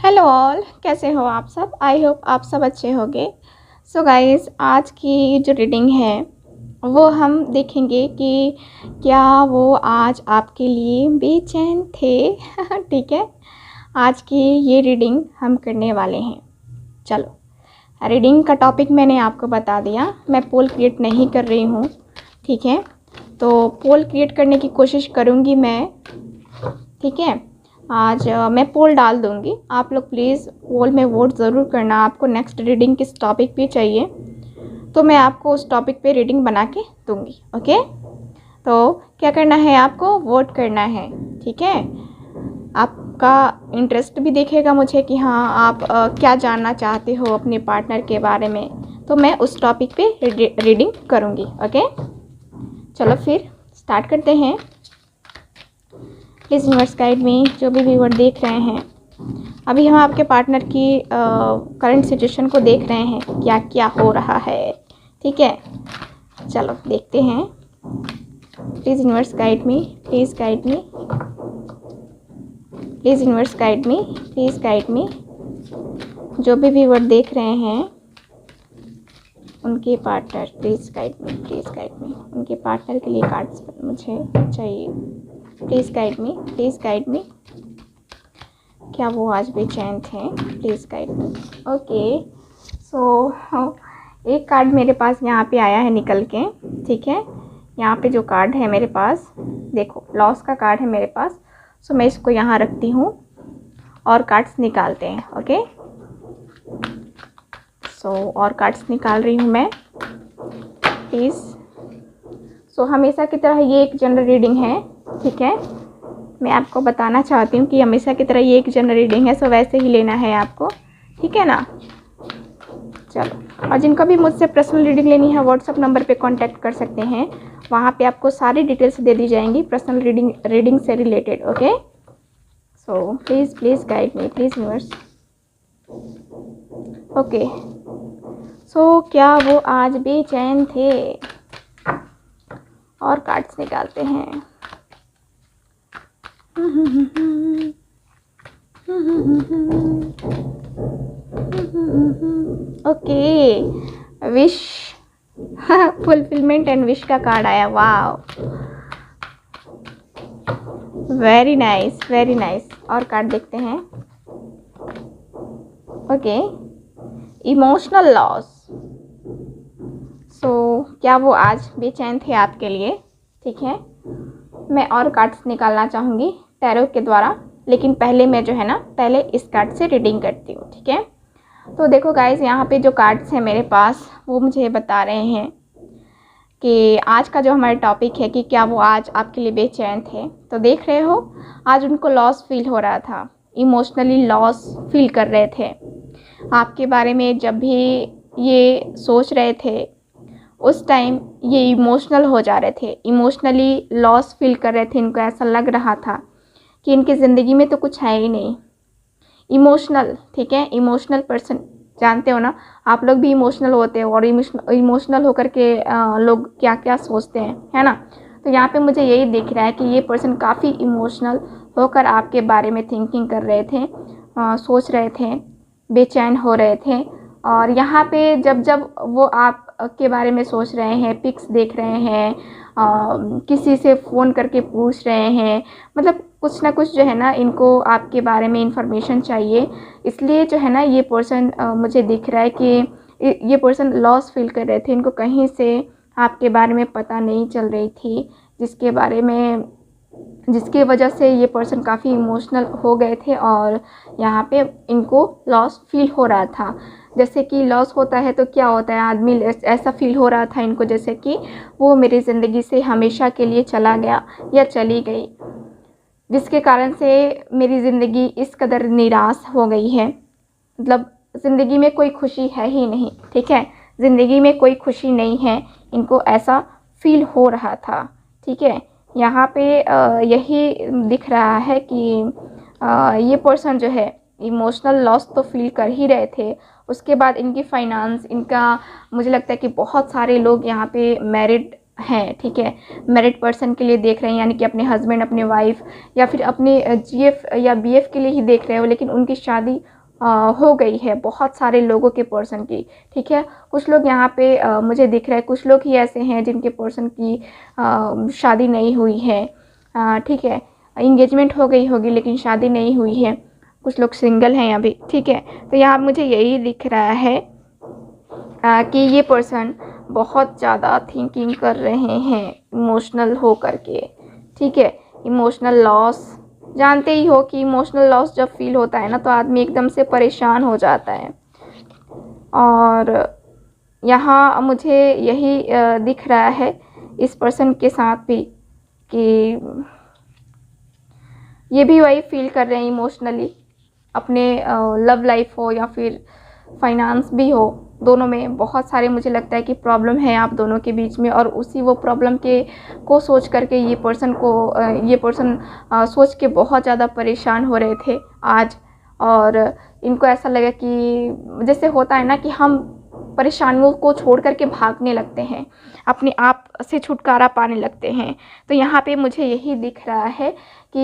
Hello all, कैसे हो आप सब। आई होप आप सब अच्छे होंगे। सो गाइस, आज की जो रीडिंग है वो हम देखेंगे कि क्या वो आज आपके लिए बेचैन थे। ठीक है, आज की ये रीडिंग हम करने वाले हैं। चलो, रीडिंग का टॉपिक मैंने आपको बता दिया। मैं पोल क्रिएट नहीं कर रही हूँ, ठीक है। तो पोल क्रिएट करने की कोशिश करूँगी मैं, ठीक है। आज मैं पोल डाल दूँगी, आप लोग प्लीज़ पोल में वोट ज़रूर करना। आपको नेक्स्ट रीडिंग किस टॉपिक पे चाहिए तो मैं आपको उस टॉपिक पे रीडिंग बना के दूँगी, ओके। तो क्या करना है, आपको वोट करना है, ठीक है। आपका इंटरेस्ट भी दिखेगा मुझे कि हाँ आप क्या जानना चाहते हो अपने पार्टनर के बारे में, तो मैं उस टॉपिक पे रीडिंग करूँगी, ओके। चलो फिर स्टार्ट करते हैं। प्लीज़ यूनिवर्स गाइड में जो भी व्यूअर देख रहे हैं, अभी हम आपके पार्टनर की करंट सिचुएशन को देख रहे हैं, क्या क्या हो रहा है, ठीक है। चलो देखते हैं। Please universe guide me, please guide me, please universe guide me, please guide मी। जो भी व्यूअर देख रहे हैं उनके partner, please guide me, please guide मी। उनके पार्टनर के लिए कार्ड्स मुझे चाहिए। Please guide me, please guide मी। क्या वो आज बेचैन थे, प्लीज़ गाइड मी। ओके, सो एक कार्ड मेरे पास यहाँ पे आया है निकल के, ठीक है। यहाँ पे जो कार्ड है मेरे पास, देखो लॉस का कार्ड है मेरे पास। सो मैं इसको यहाँ रखती हूँ और कार्ड्स निकालते हैं, ओके। सो और कार्ड्स निकाल रही हूँ मैं, प्लीज़। सो हमेशा की तरह ये एक जनरल रीडिंग है, ठीक है। मैं आपको बताना चाहती हूँ कि हमेशा की तरह ये एक जनरल रीडिंग है, सो वैसे ही लेना है आपको, ठीक है ना। चलो, और जिनको भी मुझसे पर्सनल रीडिंग लेनी है व्हाट्सअप नंबर पे कांटेक्ट कर सकते हैं। वहाँ पे आपको सारी डिटेल्स दे दी जाएंगी पर्सनल रीडिंग से related, okay. So please please guide me, please universe. Okay, so क्या वो आज बेचैन थे, और कार्ड्स निकालते हैं। Okay, wish fulfilment and wish का कार्ड आया, वाह, वेरी नाइस वेरी नाइस। और कार्ड देखते हैं। Okay, emotional loss. सो क्या वो आज बेचैन थे आपके लिए, ठीक है। मैं और कार्ड्स निकालना चाहूँगी टैरो के द्वारा, लेकिन पहले मैं जो है ना, पहले इस कार्ड से रीडिंग करती हूँ, ठीक है। तो देखो गाइस, यहाँ पे जो कार्ड्स हैं मेरे पास वो मुझे बता रहे हैं कि आज का जो हमारा टॉपिक है कि क्या वो आज आपके लिए बेचैन थे। तो देख रहे हो, आज उनको लॉस फील हो रहा था, इमोशनली लॉस फील कर रहे थे आपके बारे में। जब भी ये सोच रहे थे उस टाइम ये इमोशनल हो जा रहे थे, इमोशनली लॉस फील कर रहे थे। इनको ऐसा लग रहा था कि इनकी ज़िंदगी में तो कुछ है ही नहीं। इमोशनल, ठीक है, इमोशनल पर्सन, जानते हो ना आप लोग भी इमोशनल होते हो, और इमोशनल होकर के लोग क्या क्या सोचते हैं, है ना। तो यहाँ पे मुझे यही दिख रहा है कि ये पर्सन काफ़ी इमोशनल होकर आपके बारे में थिंकिंग कर रहे थे, सोच रहे थे, बेचैन हो रहे थे। और यहाँ पे जब जब वो आप के बारे में सोच रहे हैं, पिक्स देख रहे हैं, किसी से फ़ोन करके पूछ रहे हैं, मतलब कुछ ना कुछ जो है ना, इनको आपके बारे में इंफॉर्मेशन चाहिए। इसलिए जो है ना, ये पर्सन मुझे दिख रहा है कि ये पर्सन लॉस फील कर रहे थे। इनको कहीं से आपके बारे में पता नहीं चल रही थी, जिसकी वजह से ये पर्सन काफ़ी इमोशनल हो गए थे, और यहाँ पे इनको लॉस फील हो रहा था। जैसे कि लॉस होता है तो क्या होता है, आदमी ऐसा फील हो रहा था इनको जैसे कि वो मेरी ज़िंदगी से हमेशा के लिए चला गया या चली गई, जिसके कारण से मेरी ज़िंदगी इस कदर निराश हो गई है। मतलब ज़िंदगी में कोई खुशी है ही नहीं, ठीक है, ज़िंदगी में कोई खुशी नहीं है, इनको ऐसा फील हो रहा था, ठीक है। यहाँ पे यही दिख रहा है कि ये पर्सन जो है इमोशनल लॉस तो फील कर ही रहे थे। उसके बाद इनकी फाइनेंस, इनका मुझे लगता है कि बहुत सारे लोग यहाँ पे मैरिड हैं, ठीक है, मैरिड पर्सन के लिए देख रहे हैं, यानी कि अपने हस्बैंड, अपने वाइफ या फिर अपने जीएफ या बीएफ के लिए ही देख रहे हो, लेकिन उनकी शादी हो गई है बहुत सारे लोगों के पर्सन की, ठीक है। कुछ लोग यहाँ पे मुझे दिख रहे हैं, कुछ लोग ही ऐसे हैं जिनके पर्सन की शादी नहीं हुई है, ठीक है, इंगेजमेंट हो गई होगी लेकिन शादी नहीं हुई है, कुछ लोग सिंगल हैं अभी, ठीक है। तो यहाँ मुझे यही दिख रहा है कि ये पर्सन बहुत ज़्यादा थिंकिंग कर रहे हैं इमोशनल हो करके, ठीक है। इमोशनल लॉस, जानते ही हो कि इमोशनल लॉस जब फील होता है ना तो आदमी एकदम से परेशान हो जाता है। और यहाँ मुझे यही दिख रहा है इस पर्सन के साथ भी कि ये भी वही फील कर रहे हैं इमोशनली, अपने लव लाइफ हो या फिर फाइनेंस भी हो, दोनों में बहुत सारे मुझे लगता है कि प्रॉब्लम है आप दोनों के बीच में। और उसी वो प्रॉब्लम के को सोच करके ये पर्सन सोच के बहुत ज़्यादा परेशान हो रहे थे आज। और इनको ऐसा लगा कि जैसे होता है ना कि हम परेशानियों को छोड़ करके भागने लगते हैं, अपने आप से छुटकारा पाने लगते हैं। तो यहाँ पे मुझे यही दिख रहा है कि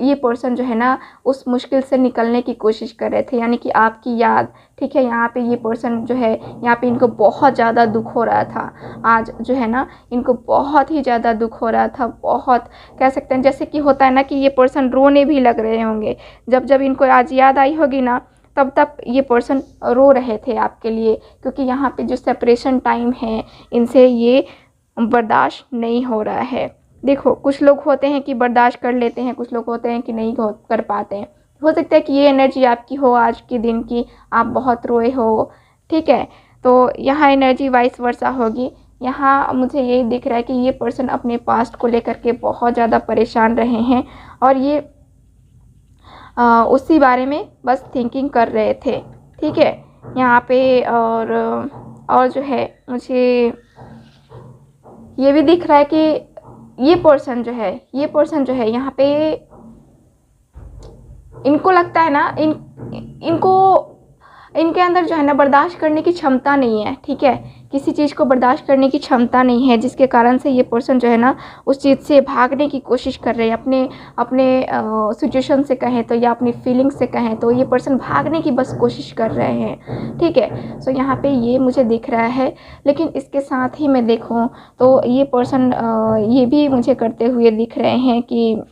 ये पर्सन जो है ना उस मुश्किल से निकलने की कोशिश कर रहे थे, यानी कि आपकी याद, ठीक है। यहाँ पे ये पर्सन जो है, यहाँ पे इनको बहुत ज़्यादा दुख हो रहा था आज, जो है ना इनको बहुत ही ज़्यादा दुख हो रहा था, बहुत कह सकते हैं जैसे कि होता है ना कि ये पर्सन रोने भी लग रहे होंगे, जब जब इनको आज याद आई होगी ना तब तक ये पर्सन रो रहे थे आपके लिए, क्योंकि यहाँ पे जो सेपरेशन टाइम है इनसे ये बर्दाश्त नहीं हो रहा है। देखो, कुछ लोग होते हैं कि बर्दाश्त कर लेते हैं, कुछ लोग होते हैं कि नहीं कर पाते हैं। हो सकता है कि ये एनर्जी आपकी हो आज के दिन की, आप बहुत रोए हो, ठीक है। तो यहाँ एनर्जी वाइस वर्सा होगी। यहाँ मुझे ये दिख रहा है कि ये पर्सन अपने पास्ट को लेकर के बहुत ज़्यादा परेशान रहे हैं और ये उसी बारे में बस थिंकिंग कर रहे थे, ठीक है यहाँ पे। और जो है मुझे ये भी दिख रहा है कि ये पर्सन जो है यहाँ पे इनको लगता है ना इनको इनके अंदर जो है ना बर्दाश्त करने की क्षमता नहीं है, ठीक है। किसी चीज़ को बर्दाश्त करने की क्षमता नहीं है, जिसके कारण से ये पर्सन जो है ना उस चीज़ से भागने की कोशिश कर रहे हैं। अपने सिचुएशन से कहें तो या अपनी फीलिंग से कहें तो ये पर्सन भागने की बस कोशिश कर रहे हैं, ठीक है। सो यहाँ पे ये मुझे दिख रहा है। लेकिन इसके साथ ही मैं देखूँ तो ये पर्सन ये भी मुझे करते हुए दिख रहे हैं कि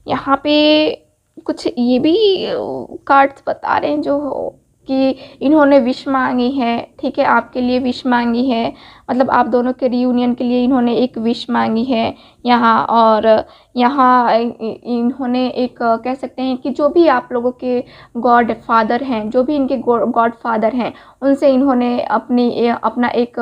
यहाँ पे कुछ ये भी कार्ड्स बता रहे हैं जो कि इन्होंने विश मांगी है, ठीक है, आपके लिए विश मांगी है, मतलब आप दोनों के रियूनियन के लिए इन्होंने एक विश मांगी है यहाँ। और यहाँ इन्होंने एक कह सकते हैं कि जो भी आप लोगों के गॉड फादर हैं, जो भी इनके गॉड फादर हैं, उनसे इन्होंने अपना एक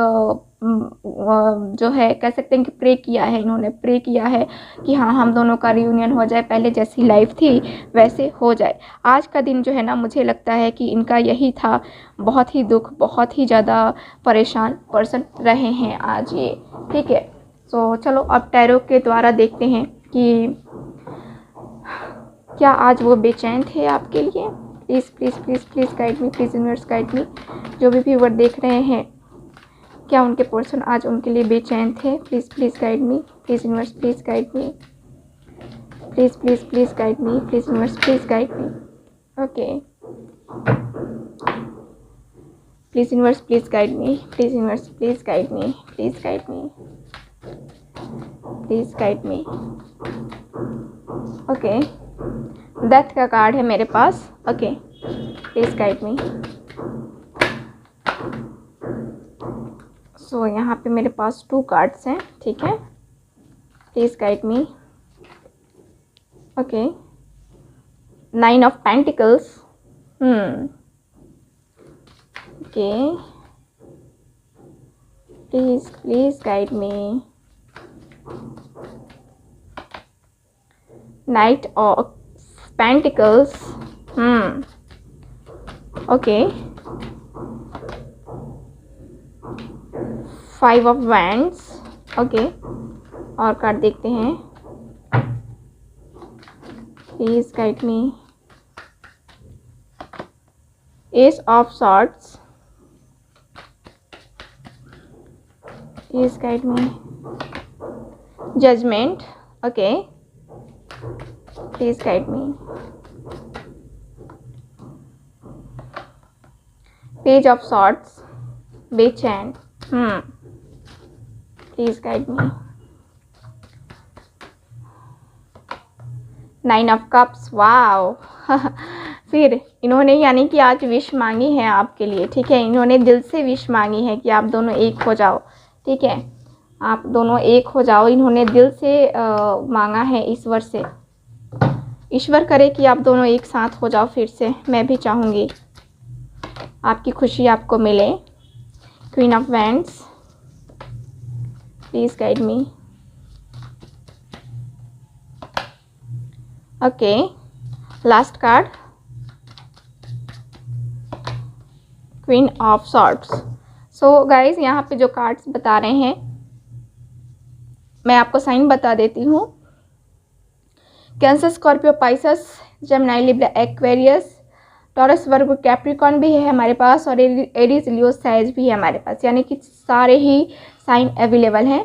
जो है कह सकते हैं कि प्रे किया है, इन्होंने प्रे किया है कि हाँ हम दोनों का रियूनियन हो जाए, पहले जैसी लाइफ थी वैसे हो जाए। आज का दिन जो है ना मुझे लगता है कि इनका यही था, बहुत ही दुख, बहुत ही ज़्यादा परेशान पर्सन रहे हैं आज ये, ठीक है। सो चलो अब टैरो के द्वारा देखते हैं कि क्या आज वो बेचैन थे आपके लिए। Please please please please guide me, please universe guide me. जो भी व्यूअर देख रहे हैं, क्या उनके पर्सन आज उनके लिए बेचैन थे। Please please guide me, please universe please guide me, please please please guide me, please universe please guide me. Okay, please universe please guide me, please universe please guide me, please guide me, please guide me. Okay, death का card है मेरे पास। Okay, please guide me. So यहाँ पे मेरे पास 2 cards हैं, ठीक है। Please guide me. Okay, 9 of pentacles. Okay, please please guide me. Knight of Pentacles. Okay, 5 of Wands. Okay, और कार्ड देखते हैं। Please guide me. Ace of swords. Please guide me. Judgement, okay, please guide me. Page of swords, बेचैन, please guide me. 9 of cups, wow. फिर इन्होंने यानी कि आज wish मांगी है आपके लिए, ठीक है। इन्होंने दिल से विश मांगी है कि आप दोनों एक हो जाओ, ठीक है, आप दोनों एक हो जाओ। इन्होंने दिल से मांगा है ईश्वर से। ईश्वर करे कि आप दोनों एक साथ हो जाओ फिर से। मैं भी चाहूँगी आपकी खुशी आपको मिले। Queen of wands, please guide me. Okay, last card, queen of swords. So guys, यहाँ पे जो कार्ड्स बता रहे हैं मैं आपको साइन बता देती हूँ। Cancer, Scorpio, Pisces, Gemini, Libra, Aquarius, Taurus, Virgo, Capricorn भी है हमारे पास और एरीज, लियो, साइज भी है हमारे पास, यानी कि सारे ही साइन अवेलेबल हैं।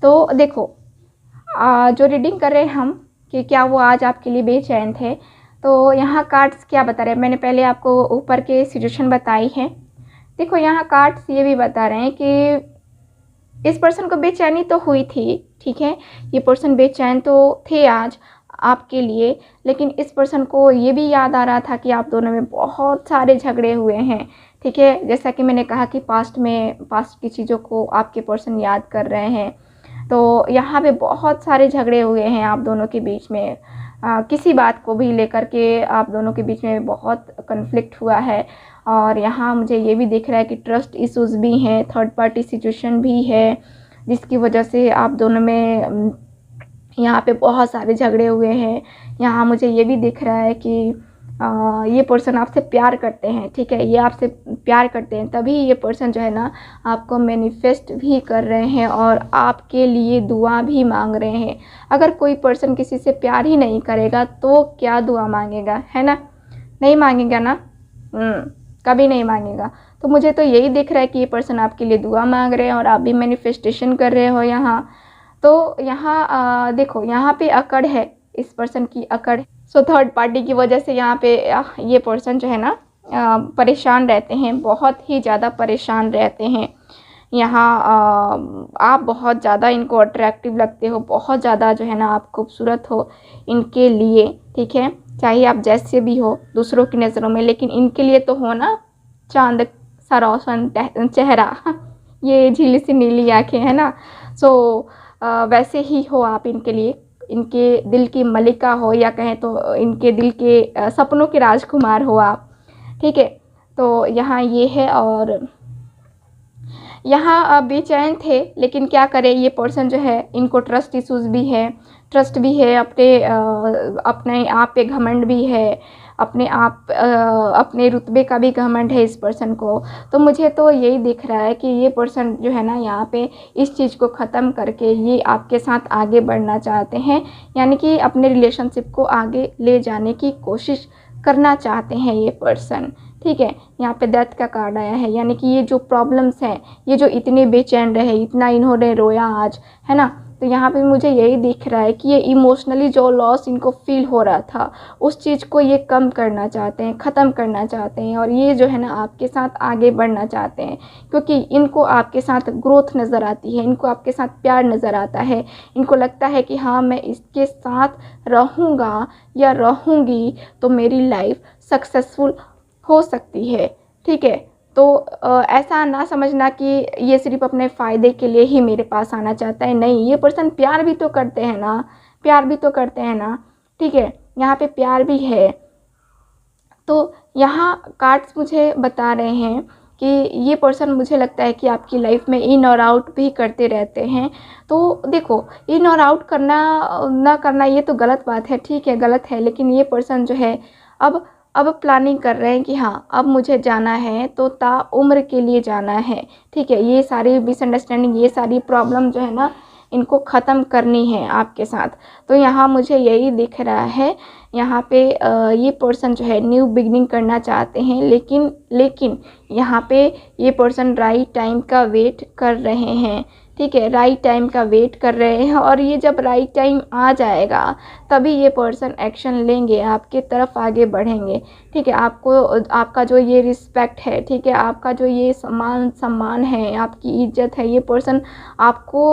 तो देखो जो रीडिंग कर रहे हैं हम कि क्या वो आज आपके लिए बेचैन थे, तो यहाँ कार्ड्स क्या बता रहे हैं। मैंने पहले आपको ऊपर के सिचुएशन बताई है। देखो यहाँ कार्ड्स ये भी बता रहे हैं कि इस पर्सन को बेचैनी तो हुई थी, ठीक है, ये पर्सन बेचैन तो थे आज आपके लिए, लेकिन इस पर्सन को ये भी याद आ रहा था कि आप दोनों में बहुत सारे झगड़े हुए हैं, ठीक है। जैसा कि मैंने कहा कि पास्ट की चीज़ों को आपके पर्सन याद कर रहे हैं, तो यहाँ पे बहुत सारे झगड़े हुए हैं आप दोनों के बीच में। किसी बात को भी लेकर के आप दोनों के बीच में बहुत कन्फ्लिक्ट हुआ है। और यहाँ मुझे ये भी दिख रहा है कि ट्रस्ट इश्यूज़ भी हैं, थर्ड पार्टी सिचुएशन भी है, जिसकी वजह से आप दोनों में यहाँ पे बहुत सारे झगड़े हुए हैं। यहाँ मुझे ये भी दिख रहा है कि ये पर्सन आपसे प्यार करते हैं, ठीक है, ये आपसे प्यार करते हैं, तभी ये पर्सन जो है ना आपको मैनिफेस्ट भी कर रहे हैं और आपके लिए दुआ भी मांग रहे हैं। अगर कोई पर्सन किसी से प्यार ही नहीं करेगा तो क्या दुआ मांगेगा, है ना, नहीं मांगेगा ना, कभी नहीं मांगेगा। तो मुझे तो यही दिख रहा है कि ये पर्सन आपके लिए दुआ मांग रहे हैं और आप भी मैनिफेस्टेशन कर रहे हो यहाँ। तो यहाँ देखो यहाँ पे अकड़ है, इस पर्सन की अकड़। सो थर्ड पार्टी की वजह से यहाँ पे ये पर्सन जो है ना परेशान रहते हैं, बहुत ही ज़्यादा परेशान रहते हैं। यहाँ आप बहुत ज़्यादा इनको अट्रैक्टिव लगते हो, बहुत ज़्यादा जो है ना आप खूबसूरत हो इनके लिए, ठीक है, चाहे आप जैसे भी हो दूसरों की नज़रों में, लेकिन इनके लिए तो हो ना चांद सा रोशन चेहरा, ये झीली सी नीली आँखें, है ना। सो वैसे ही हो आप इनके लिए, इनके दिल की मलिका हो, या कहें तो इनके दिल के सपनों के राजकुमार हो आप, ठीक है। तो यहाँ ये है और यहाँ बेचैन थे, लेकिन क्या करें, ये पर्सन जो है इनको ट्रस्ट इश्यूज़ भी है, ट्रस्ट भी है, अपने आप पे घमंड भी है, अपने रुतबे का भी घमंड है इस पर्सन को। तो मुझे तो यही दिख रहा है कि ये पर्सन जो है ना यहाँ पे इस चीज़ को ख़त्म करके ये आपके साथ आगे बढ़ना चाहते हैं, यानी कि अपने रिलेशनशिप को आगे ले जाने की कोशिश करना चाहते हैं ये पर्सन, ठीक है। यहाँ पे डेथ का कार्ड आया है, यानी कि ये जो प्रॉब्लम्स हैं, ये जो इतने बेचैन रहे, इतना इन्होंने रोया आज, है ना, तो यहाँ पे मुझे यही दिख रहा है कि ये इमोशनली जो लॉस इनको फील हो रहा था उस चीज़ को ये कम करना चाहते हैं, ख़त्म करना चाहते हैं, और ये जो है ना आपके साथ आगे बढ़ना चाहते हैं, क्योंकि इनको आपके साथ ग्रोथ नज़र आती है, इनको आपके साथ प्यार नज़र आता है, इनको लगता है कि हाँ मैं इसके साथ रहूँगा या रहूँगी तो मेरी लाइफ सक्सेसफुल हो सकती है, ठीक है। तो ऐसा ना समझना कि ये सिर्फ अपने फ़ायदे के लिए ही मेरे पास आना चाहता है, नहीं, ये पर्सन प्यार भी तो करते हैं ना, प्यार भी तो करते हैं ना, ठीक है, यहाँ पे प्यार भी है। तो यहाँ कार्ड्स मुझे बता रहे हैं कि ये पर्सन मुझे लगता है कि आपकी लाइफ में इन और आउट भी करते रहते हैं। तो देखो इन और आउट करना ना करना ये तो गलत बात है, ठीक है, गलत है, लेकिन ये पर्सन जो है अब प्लानिंग कर रहे हैं कि हाँ अब मुझे जाना है तो ताउम्र के लिए जाना है, ठीक है। ये सारी मिसअंडरस्टैंडिंग, ये सारी प्रॉब्लम जो है ना इनको ख़त्म करनी है आपके साथ। तो यहाँ मुझे यही दिख रहा है, यहाँ पे ये पर्सन जो है न्यू बिगनिंग करना चाहते हैं, लेकिन यहाँ पे ये पर्सन राइट टाइम का वेट कर रहे हैं, ठीक है, राइट टाइम का वेट कर रहे हैं, और ये जब राइट टाइम आ जाएगा तभी ये पर्सन एक्शन लेंगे, आपके तरफ आगे बढ़ेंगे। ठीक है, आपको आपका जो ये रिस्पेक्ट है, ठीक है, आपका जो ये सम्मान है, आपकी इज्जत है, ये पर्सन आपको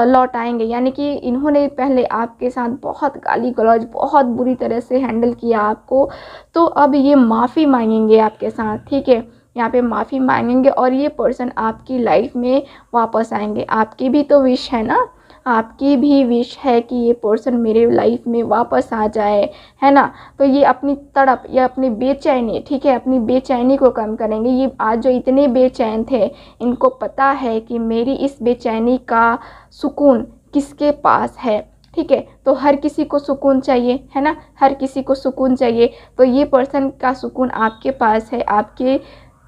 लौटाएंगे। यानी कि इन्होंने पहले आपके साथ बहुत गाली गलौज, बहुत बुरी तरह से हैंडल किया आपको, तो अब ये माफ़ी मांगेंगे आपके साथ। ठीक है, यहाँ पे माफ़ी मांगेंगे और ये पर्सन आपकी लाइफ में वापस आएंगे। आपकी भी तो विश है ना, आपकी भी विश है कि ये पर्सन मेरे लाइफ में वापस आ जाए, है ना। तो ये अपनी तड़प या अपनी बेचैनी, ठीक है, अपनी बेचैनी को कम करेंगे। ये आज जो इतने बेचैन थे, इनको पता है कि मेरी इस बेचैनी का सुकून किसके पास है। ठीक है, तो हर किसी को सुकून चाहिए, है ना, हर किसी को सुकून चाहिए। तो ये पर्सन का सुकून आपके पास है, आपके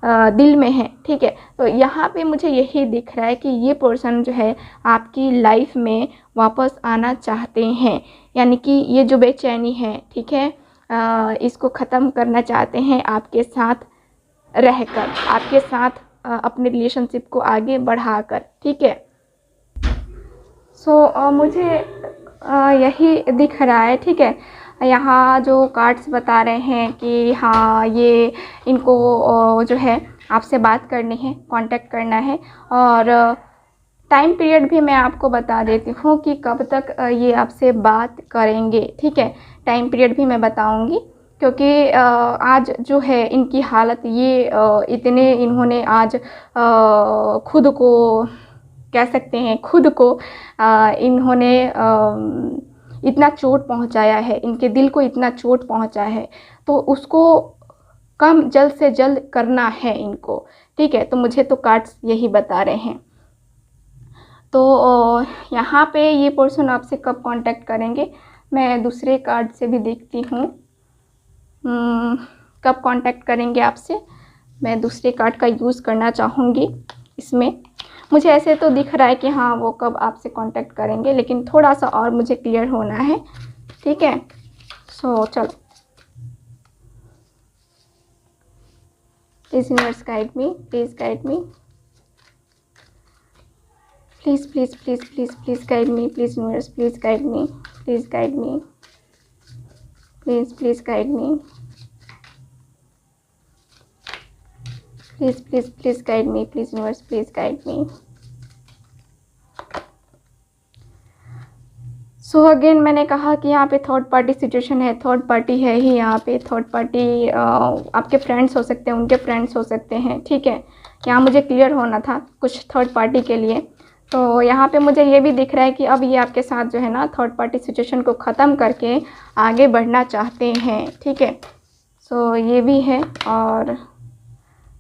दिल में है। ठीक है, तो यहाँ पे मुझे यही दिख रहा है कि ये पर्सन जो है आपकी लाइफ में वापस आना चाहते हैं। यानी कि ये जो बेचैनी है, ठीक है, इसको ख़त्म करना चाहते हैं आपके साथ रहकर, आपके साथ अपने रिलेशनशिप को आगे बढ़ाकर। ठीक है, सो मुझे यही दिख रहा है। ठीक है, यहाँ जो कार्ड्स बता रहे हैं कि हाँ, ये इनको जो है आपसे बात करनी है, कांटेक्ट करना है, और टाइम पीरियड भी मैं आपको बता देती हूँ कि कब तक ये आपसे बात करेंगे। ठीक है, टाइम पीरियड भी मैं बताऊँगी, क्योंकि आज जो है इनकी हालत ये इतने इन्होंने आज खुद को कह सकते हैं, खुद को इन्होंने इतना चोट पहुंचाया है, इनके दिल को इतना चोट पहुंचा है, तो उसको कम जल्द से जल्द करना है इनको। ठीक है, तो मुझे तो कार्ड्स यही बता रहे हैं। तो यहाँ पे ये पर्सन आपसे कब कांटेक्ट करेंगे, मैं दूसरे कार्ड से भी देखती हूँ कब कांटेक्ट करेंगे आपसे। मैं दूसरे कार्ड का यूज़ करना चाहूँगी इसमें। मुझे ऐसे तो दिख रहा है कि हाँ, वो कब आपसे कांटेक्ट करेंगे, लेकिन थोड़ा सा और मुझे क्लियर होना है। ठीक है, सो चलो, please universe guide me, please guide me, please please please please please guide me, please universe please guide me, please guide me, please please guide me, please please please guide me, please universe please guide me. So again मैंने कहा कि यहाँ पे third party situation है, third party है ही यहाँ पे। Third party आपके फ्रेंड्स हो सकते हैं, उनके फ्रेंड्स हो सकते हैं। ठीक है, यहाँ मुझे क्लियर होना था कुछ थर्ड पार्टी के लिए। तो यहाँ पे मुझे ये भी दिख रहा है कि अब ये आपके साथ जो है ना, थर्ड पार्टी सिचुएशन को ख़त्म करके आगे बढ़ना चाहते हैं। ठीक है, सो ये भी है, और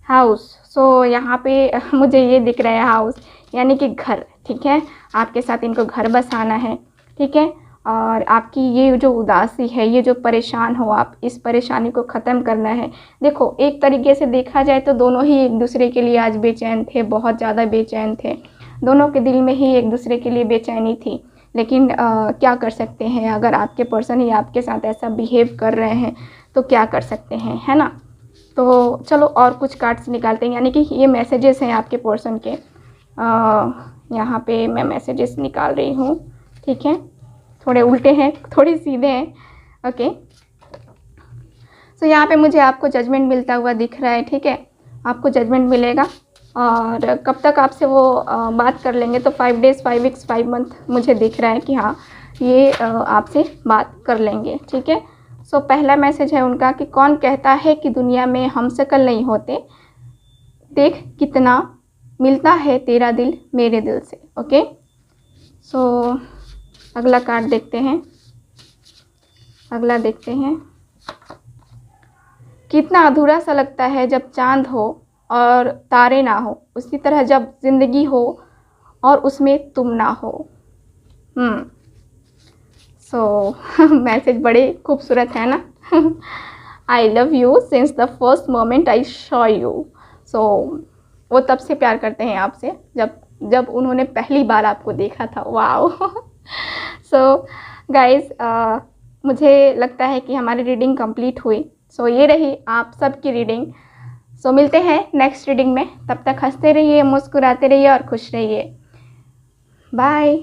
हाउस। सो यहाँ पे मुझे ये दिख रहा है हाउस, यानी कि घर। ठीक है, आपके साथ इनको घर बसाना है। ठीक है, और आपकी ये जो उदासी है, ये जो परेशान हो आप, इस परेशानी को ख़त्म करना है। देखो, एक तरीके से देखा जाए तो दोनों ही एक दूसरे के लिए आज बेचैन थे, बहुत ज़्यादा बेचैन थे। दोनों के दिल में ही एक दूसरे के लिए बेचैनी थी, लेकिन क्या कर सकते हैं, अगर आपके पर्सन ही आपके साथ ऐसा बिहेव कर रहे हैं तो क्या कर सकते हैं, है ना। तो चलो और कुछ कार्ड्स निकालते हैं, यानी कि ये मैसेजेस हैं आपके पर्सन के। यहाँ पे मैं मैसेजेस निकाल रही हूँ। ठीक है, थोड़े उल्टे हैं, थोड़े सीधे हैं। ओके, सो यहाँ पे मुझे आपको जजमेंट मिलता हुआ दिख रहा है। ठीक है, आपको जजमेंट मिलेगा, और कब तक आपसे वो बात कर लेंगे, तो 5 डेज़, 5 वीक्स, 5 मंथ मुझे दिख रहा है कि हाँ, ये आपसे बात कर लेंगे। ठीक है, सो पहला मैसेज है उनका कि कौन कहता है कि दुनिया में हम शकल नहीं होते, देख कितना मिलता है तेरा दिल मेरे दिल से। ओके, सो अगला कार्ड देखते हैं, अगला देखते हैं। कितना अधूरा सा लगता है जब चांद हो और तारे ना हो, उसी तरह जब ज़िंदगी हो और उसमें तुम ना हो। सो मैसेज बड़े खूबसूरत है ना। I love you since the first moment I saw you. So वो तब से प्यार करते हैं आपसे जब उन्होंने पहली बार आपको देखा था। वाओ। सो गाइज़, मुझे लगता है कि हमारी रीडिंग कंप्लीट हुई। सो ये रही आप सबकी रीडिंग। सो मिलते हैं नेक्स्ट रीडिंग में, तब तक हंसते रहिए, मुस्कुराते रहिए और खुश रहिए। बाय।